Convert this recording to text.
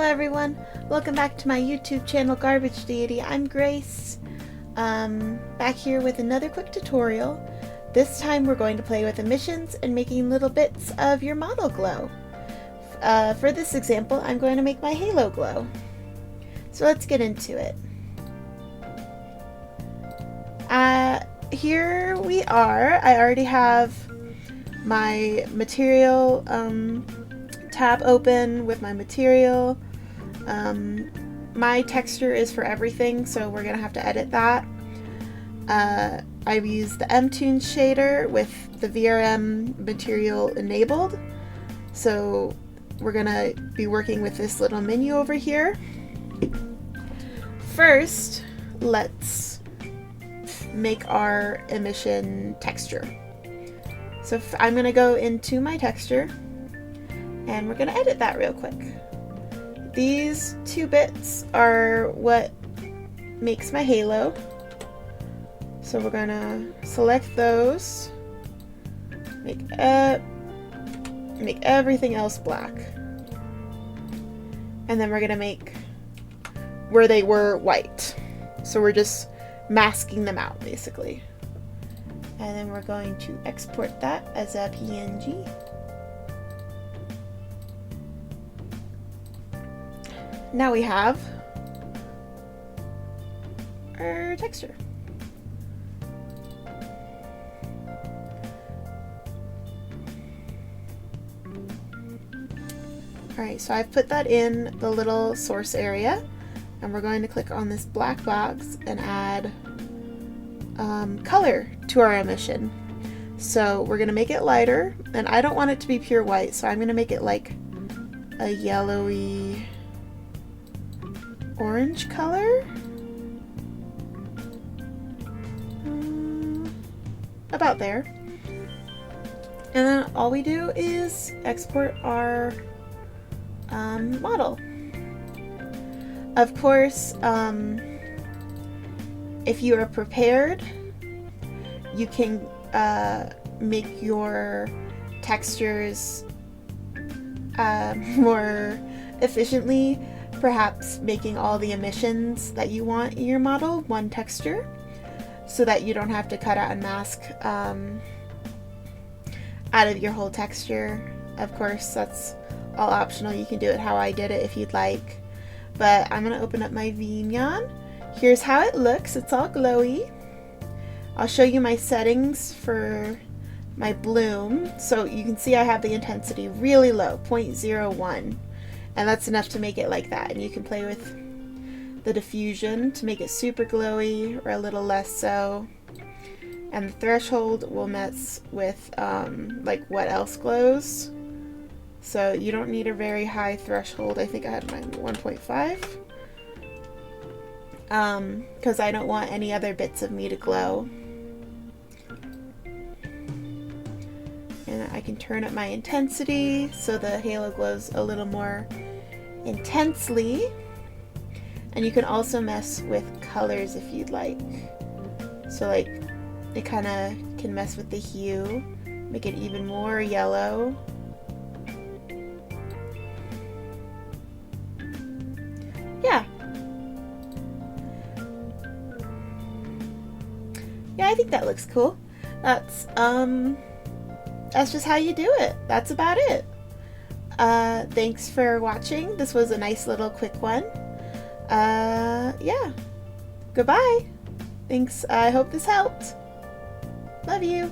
everyone, welcome back to my YouTube channel Garbage Deity. I'm Grace, back here with another quick tutorial. This time we're going to play with emissions and making little bits of your model glow. For this example, I'm going to make my halo glow. So let's get into it. Here we are. I already have my material tab open with my material. My texture is for everything, so we're gonna have to edit that. I've used the Mtoon shader with the VRM material enabled, so we're gonna be working with this little menu over here. First, let's make our emission texture. So I'm gonna go into my texture and we're gonna edit that real quick. These two bits are what makes my halo. So we're gonna select those, make everything else black. And then we're gonna make where they were white. So we're just masking them out basically. And then we're going to export that as a PNG. Now we have our texture. Alright, so I've put that in the little source area, and we're going to click on this black box and add color to our emission. So we're going to make it lighter, and I don't want it to be pure white, so I'm going to make it like a yellowy orange color. About there. And then all we do is export our model. Of course, if you are prepared, you can make your textures more efficiently, perhaps making all the emissions that you want in your model one texture, so that you don't have to cut out and mask out of your whole texture. Of course, that's all optional. You can do it how I did it if you'd like. But I'm going to open up my VNyan. Here's how it looks. It's all glowy. I'll show you my settings for my bloom. So you can see I have the intensity really low, 0.01. And that's enough to make it like that. And you can play with the diffusion to make it super glowy or a little less so. And the threshold will mess with like what else glows. So you don't need a very high threshold. I think I had mine 1.5. Because I don't want any other bits of me to glow. And I can turn up my intensity so the halo glows a little more intensely. And you can also mess with colors if you'd like. So like it kind of can mess with the hue, make it even more yellow. Yeah, I think that looks cool. That's just how you do it. That's about it. Thanks for watching. This was a nice little quick one. Yeah. Goodbye. Thanks. I hope this helped. Love you.